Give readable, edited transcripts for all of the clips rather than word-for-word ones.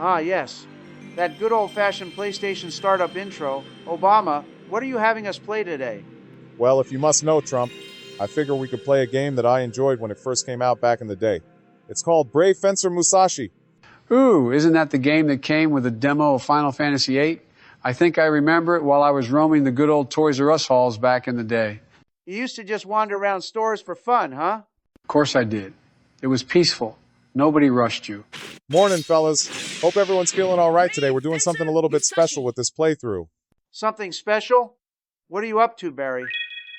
Ah, yes. That good old-fashioned PlayStation startup intro. Obama, what are you having us play today? Well, if you must know, Trump, I figure we could play a game that I enjoyed when it first came out back in the day. It's called Brave Fencer Musashi. Ooh, isn't that the game that came with a demo of Final Fantasy VIII? I think I remember it while I was roaming the good old Toys R Us halls back in the day. You used to just wander around stores for fun, huh? Of course I did. It was peaceful. Nobody rushed you. Morning, fellas. Hope everyone's feeling all right today. We're doing something a little bit special with this playthrough. Something special? What are you up to, Barry?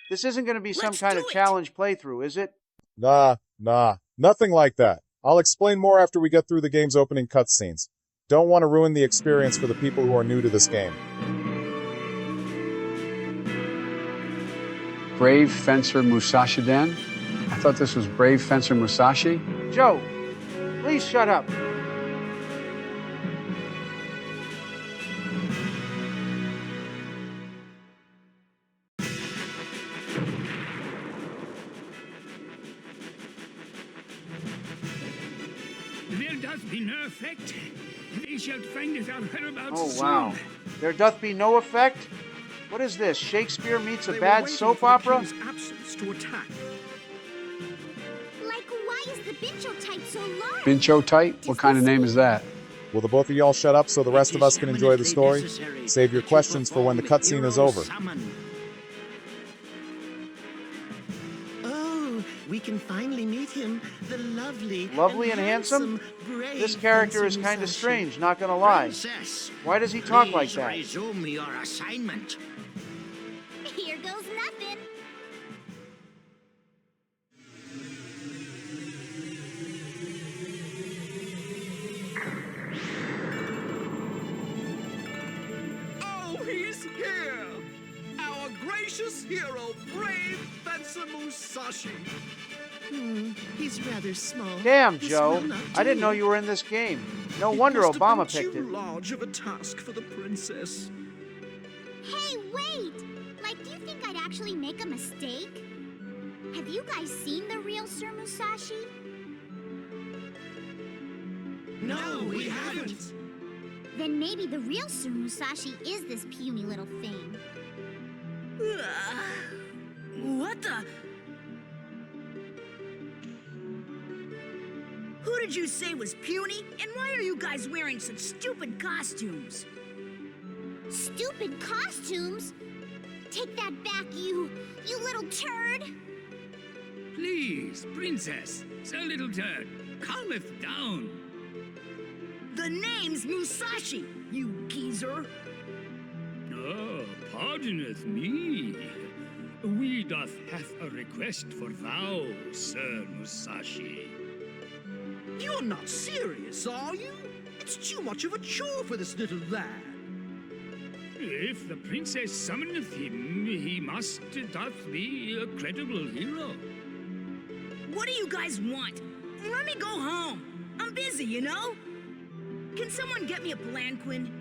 This isn't going to be some kind of challenge playthrough, is it? Nah, nothing like that. I'll explain more after we get through the game's opening cutscenes. Don't want to ruin the experience for the people who are new to this game. Brave Fencer Musashi then? I thought this was Brave Fencer Musashi. Joe, please shut up. There doth be no effect. They shall find it out whereabouts Oh, wow. soon. There doth be no effect? What is this, Shakespeare meets a bad soap opera? Absence to attack. Like, why is the Bincho type so large? Bincho tight? What kind of name is that? Will the both of y'all shut up so the rest of us can enjoy the story? Save your questions for when the cutscene is over. Oh, we can finally meet him, the lovely Lovely and handsome? brave This character is Fencer kind of Musashi. strange, not gonna lie. Princess, Why does he talk like please that? resume your assignment. Here goes nothing. Oh, he's here! Our gracious hero, brave Fencer Musashi. He's rather small. Damn, This Joe. will not I didn't do. know you were in this game. No It wonder must have Obama been picked too it. large of a task for the princess. Hey, wait! Like, do you think I'd actually make a mistake? Have you guys seen the real Sir Musashi? No, we haven't. Then maybe the real Sir Musashi is this puny little thing. What the? Who did you say was puny? And why are you guys wearing such stupid costumes? Stupid costumes? Take that back, you little turd! Please, princess, so little turd, calmeth down. The name's Musashi, you geezer. Oh, pardoneth me. We doth have a request for thou, Sir Musashi. You're not serious, are you? It's too much of a chore for this little lad. If the princess summoneth him, he must doth be a credible hero. What do you guys want? Let me go home. I'm busy, you know? Can someone get me a palanquin?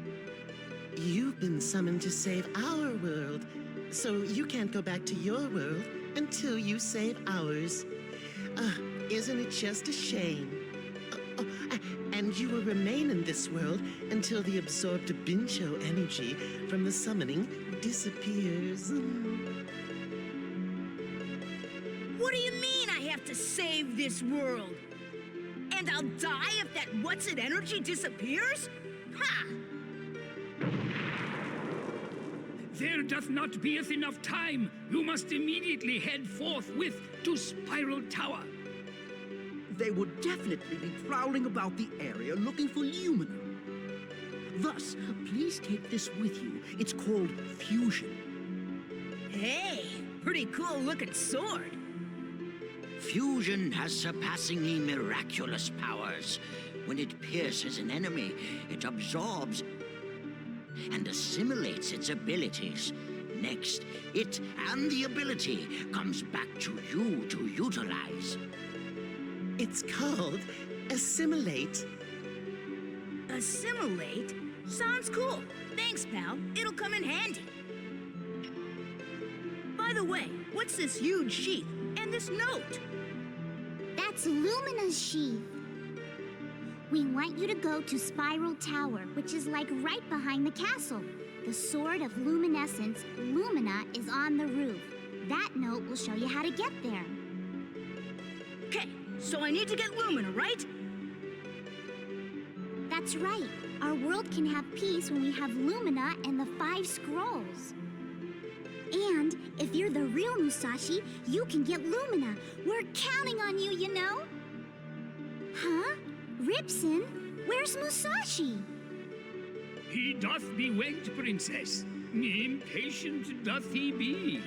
You've been summoned to save our world, so you can't go back to your world until you save ours. Isn't it just a shame? And you will remain in this world until the absorbed Bincho energy from the summoning disappears. What do you mean I have to save this world? And I'll die if that what's-it energy disappears? Ha! There doth not beeth enough time. You must immediately head forthwith to Spiral Tower. They would definitely be prowling about the area looking for Lumina. Thus, please take this with you. It's called Fusion. Hey, pretty cool-looking sword. Fusion has surpassingly miraculous powers. When it pierces an enemy, it absorbs and assimilates its abilities. Next, it and the ability comes back to you to utilize. It's called assimilate. Assimilate? Sounds cool. Thanks, pal. It'll come in handy. By the way, what's this huge sheath and this note? That's Lumina's sheath. We want you to go to Spiral Tower, which is like right behind the castle. The Sword of Luminescence, Lumina, is on the roof. That note will show you how to get there. Okay, so I need to get Lumina, right? That's right. Our world can have peace when we have Lumina and the 5 scrolls. And if you're the real Musashi, you can get Lumina. We're counting on you, you know? Huh? Ripson, where's Musashi? He doth be wait, princess. Impatient doth he be.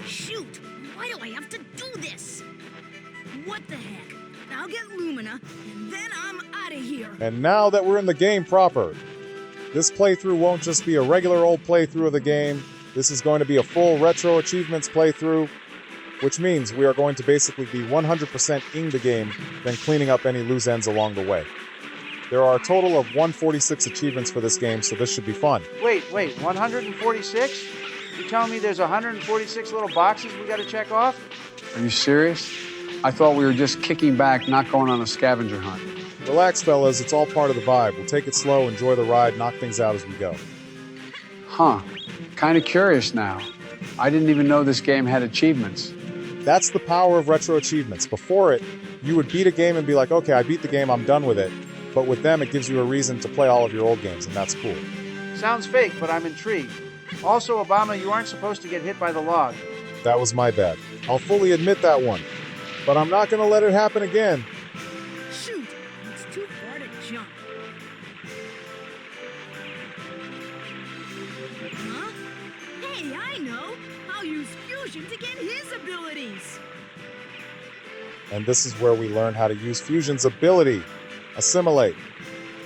Shoot! Why do I have to do this? What the heck? I'll get Lumina, and then I'm out of here. And now that we're in the game proper, this playthrough won't just be a regular old playthrough of the game. This is going to be a full retro achievements playthrough, which means we are going to basically be 100%ing the game, then cleaning up any loose ends along the way. There are a total of 146 achievements for this game, so this should be fun. Wait, 146? You telling me there's 146 little boxes we gotta check off? Are you serious? I thought we were just kicking back, not going on a scavenger hunt. Relax, fellas, it's all part of the vibe. We'll take it slow, enjoy the ride, knock things out as we go. Huh. Kind of curious now. I didn't even know this game had achievements. That's the power of retro achievements. Before it, you would beat a game and be like, okay, I beat the game, I'm done with it. But with them, it gives you a reason to play all of your old games, and that's cool. Sounds fake, but I'm intrigued. Also, Obama, you aren't supposed to get hit by the log. That was my bad. I'll fully admit that one. But I'm not going to let it happen again. Shoot! It's too far to jump. Huh? Hey, I know! I'll use fusion to get his abilities! And this is where we learn how to use Fusion's ability, Assimilate.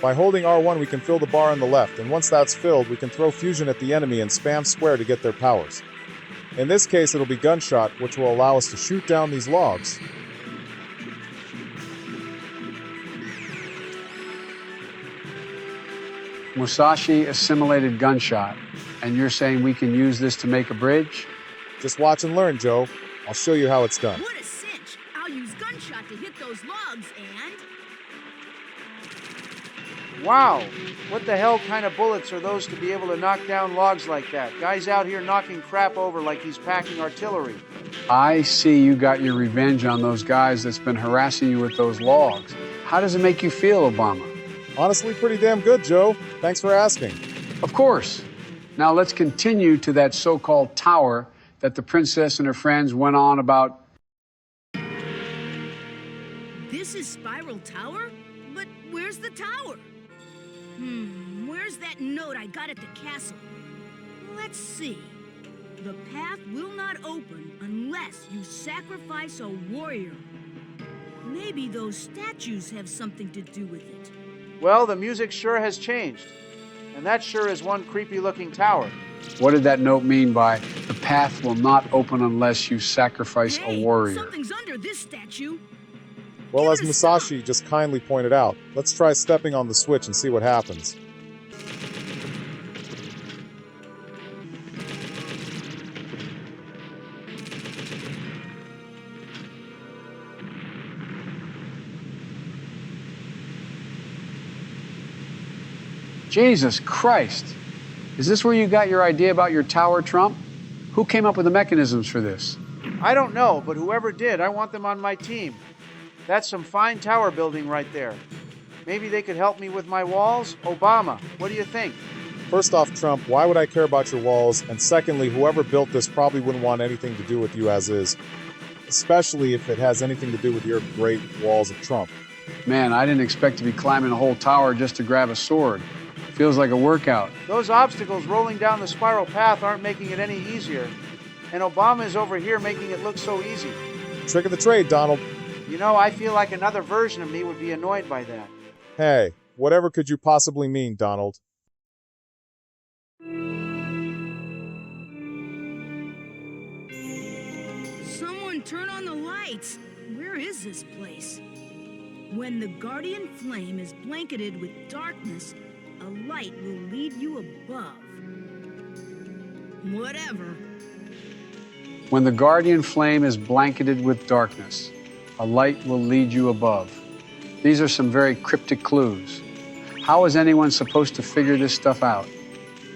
By holding R1, we can fill the bar on the left, and once that's filled, we can throw Fusion at the enemy and spam square to get their powers. In this case, it'll be Gunshot, which will allow us to shoot down these logs. Musashi assimilated Gunshot, and you're saying we can use this to make a bridge? Just watch and learn, Joe. I'll show you how it's done. What a cinch! I'll use Gunshot to hit those logs and... Wow! What the hell kind of bullets are those to be able to knock down logs like that? Guy's out here knocking crap over like he's packing artillery. I see you got your revenge on those guys that's been harassing you with those logs. How does it make you feel, Obama? Honestly, pretty damn good, Joe. Thanks for asking. Of course. Now let's continue to that so-called tower that the princess and her friends went on about. This is Spiral Tower? But where's the tower? Where's that note I got at the castle? Let's see. The path will not open unless you sacrifice a warrior. Maybe those statues have something to do with it. Well, the music sure has changed. And that sure is one creepy-looking tower. What did that note mean by the path will not open unless you sacrifice a warrior? Something's under this statue. Well, as Musashi just kindly pointed out, let's try stepping on the switch and see what happens. Jesus Christ! Is this where you got your idea about your tower, Trump? Who came up with the mechanisms for this? I don't know, but whoever did, I want them on my team. That's some fine tower building right there. Maybe they could help me with my walls? Obama, what do you think? First off, Trump, why would I care about your walls? And secondly, whoever built this probably wouldn't want anything to do with you as is. Especially if it has anything to do with your great walls of Trump. Man, I didn't expect to be climbing a whole tower just to grab a sword. Feels like a workout. Those obstacles rolling down the spiral path aren't making it any easier. And Obama is over here making it look so easy. Trick of the trade, Donald. You know, I feel like another version of me would be annoyed by that. Hey, whatever could you possibly mean, Donald? Someone turn on the lights. Where is this place? When the Guardian Flame is blanketed with darkness, A light will lead you above. Whatever. When the guardian flame is blanketed with darkness, a light will lead you above. These are some very cryptic clues. How is anyone supposed to figure this stuff out?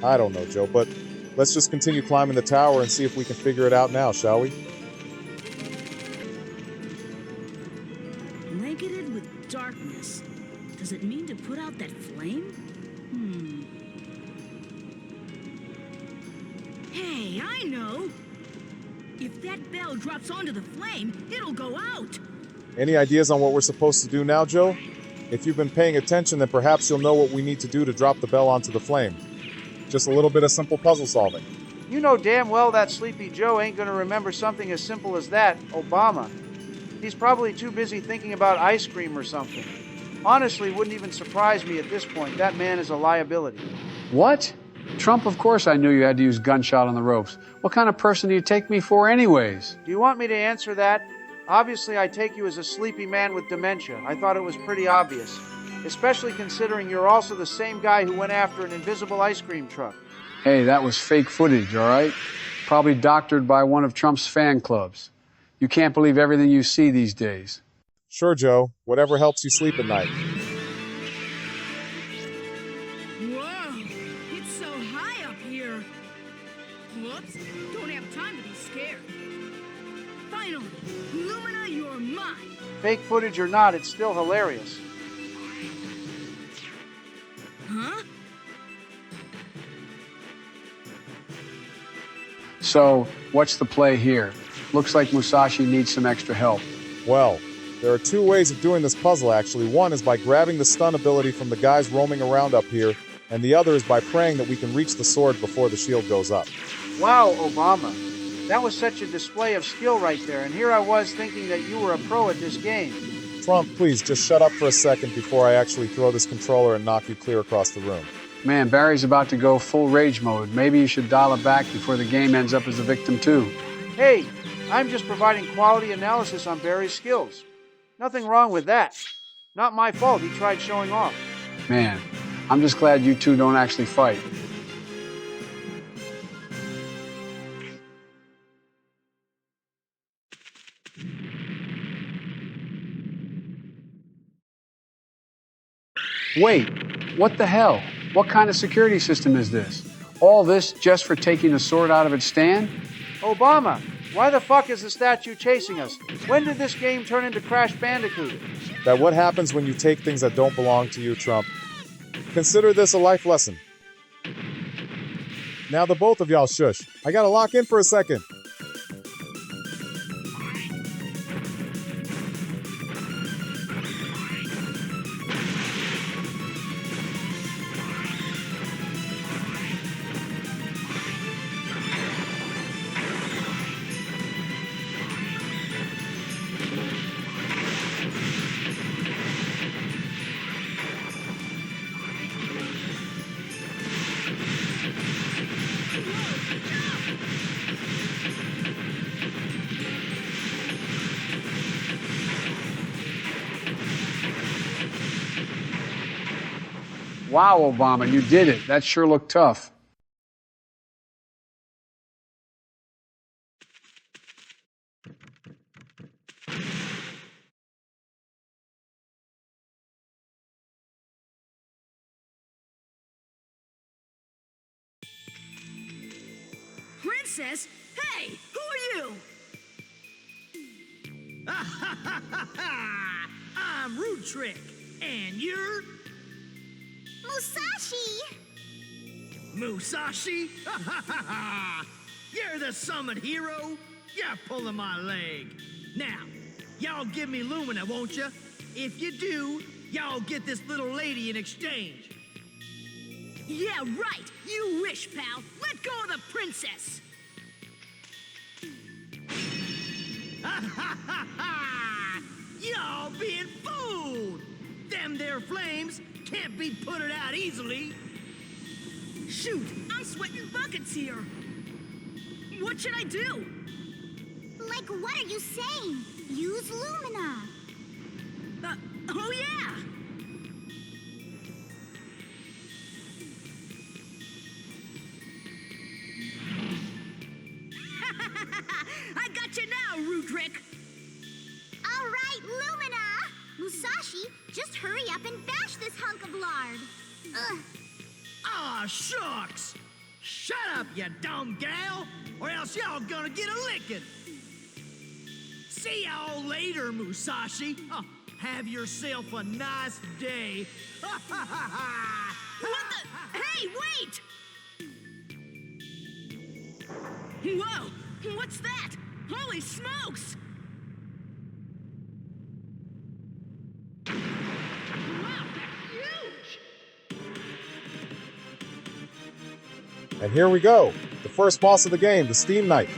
I don't know, Joe, but let's just continue climbing the tower and see if we can figure it out now, shall we? Blanketed with darkness. Does it mean to put out that flame? Hey, I know! If that bell drops onto the flame, it'll go out! Any ideas on what we're supposed to do now, Joe? If you've been paying attention, then perhaps you'll know what we need to do to drop the bell onto the flame. Just a little bit of simple puzzle solving. You know damn well that Sleepy Joe ain't gonna remember something as simple as that, Obama. He's probably too busy thinking about ice cream or something. Honestly, wouldn't even surprise me at this point. That man is a liability. What? Trump, of course I knew you had to use gunshot on the ropes. What kind of person do you take me for anyways? Do you want me to answer that? Obviously, I take you as a sleepy man with dementia. I thought it was pretty obvious. Especially considering you're also the same guy who went after an invisible ice cream truck. Hey, that was fake footage, all right? Probably doctored by one of Trump's fan clubs. You can't believe everything you see these days. Sure, Joe. Whatever helps you sleep at night. Whoa! It's so high up here! Whoops! Don't have time to be scared. Finally! Lumina, you're mine! Fake footage or not, it's still hilarious. Huh? So, what's the play here? Looks like Musashi needs some extra help. Well, there are two ways of doing this puzzle, actually. One is by grabbing the stun ability from the guys roaming around up here, and the other is by praying that we can reach the sword before the shield goes up. Wow, Obama. That was such a display of skill right there, and here I was thinking that you were a pro at this game. Trump, please, just shut up for a second before I actually throw this controller and knock you clear across the room. Man, Barry's about to go full rage mode. Maybe you should dial it back before the game ends up as a victim too. Hey, I'm just providing quality analysis on Barry's skills. Nothing wrong with that. Not my fault he tried showing off. Man, I'm just glad you two don't actually fight. Wait, what the hell? What kind of security system is this? All this just for taking the sword out of its stand? Obama, why the fuck is the statue chasing us? When did this game turn into Crash Bandicoot? That what happens when you take things that don't belong to you, Trump. Consider this a life lesson. Now the both of y'all shush. I gotta lock in for a second. Wow, Obama, you did it. That sure looked tough. Princess? Hey, who are you? I'm Rude Trick, and you're Musashi! Musashi? You're the summon hero? You're pulling my leg. Now, y'all give me Lumina, won't you? If you do, y'all get this little lady in exchange. Yeah, right. You wish, pal. Let go of the princess. Y'all being fooled! Them there flames can't be put out easily. Shoot, I'm sweating buckets here. What should I do? Like, what are you saying? Use Lumina. Oh yeah! Aw, shucks! Shut up, you dumb gal, or else y'all gonna get a licking. See y'all later, Musashi. Have yourself a nice day. What the? Hey, wait! Whoa! What's that? Holy smokes! Wow, that's huge! And here we go. The first boss of the game, the Steam Knight.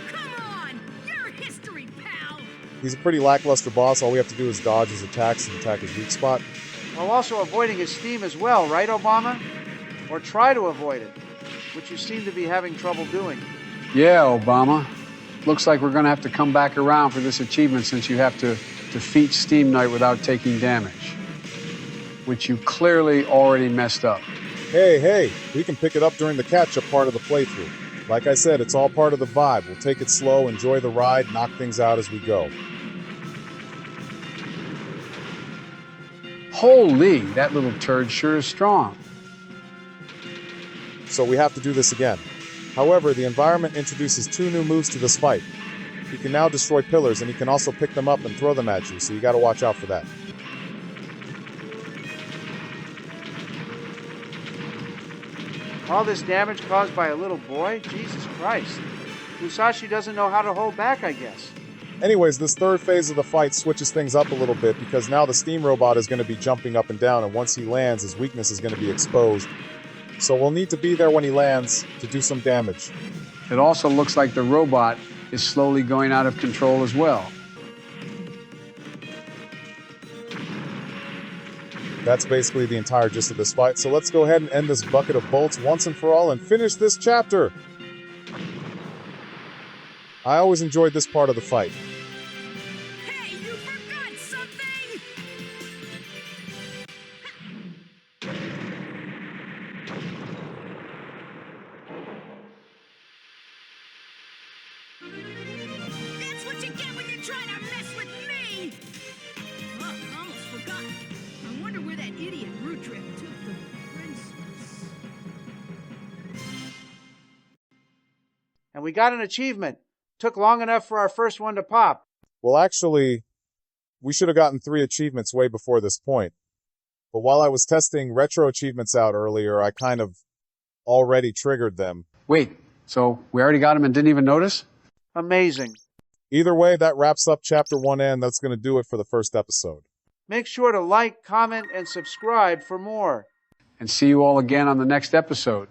Come on! You're history, pal! He's a pretty lackluster boss. All we have to do is dodge his attacks and attack his weak spot. While also avoiding his steam as well, right, Obama? Or try to avoid it, which you seem to be having trouble doing. Yeah, Obama. Looks like we're going to have to come back around for this achievement since you have to defeat Steam Knight without taking damage, which you clearly already messed up. Hey, we can pick it up during the catch-up part of the playthrough. Like I said, it's all part of the vibe. We'll take it slow, enjoy the ride, knock things out as we go. Holy, that little turd sure is strong. So we have to do this again. However, the environment introduces 2 new moves to this fight. He can now destroy pillars, and he can also pick them up and throw them at you, so you gotta watch out for that. All this damage caused by a little boy? Jesus Christ. Musashi doesn't know how to hold back, I guess. Anyways, this third phase of the fight switches things up a little bit because now the steam robot is going to be jumping up and down, and once he lands, his weakness is going to be exposed. So we'll need to be there when he lands to do some damage. It also looks like the robot is slowly going out of control as well. That's basically the entire gist of this fight, so let's go ahead and end this bucket of bolts once and for all and finish this chapter! I always enjoyed this part of the fight. Hey, you forgot something! That's what you get when you try to mess with me! Oh, almost forgot. I wonder where that idiot root trip took the princess. And we got an achievement. Took long enough for our first one to pop. Well, actually, we should have gotten 3 achievements way before this point. But while I was testing retro achievements out earlier, I kind of already triggered them. Wait, so we already got him and didn't even notice? Amazing. Either way, that wraps up Chapter 1 and that's going to do it for the first episode. Make sure to like, comment, and subscribe for more. And see you all again on the next episode.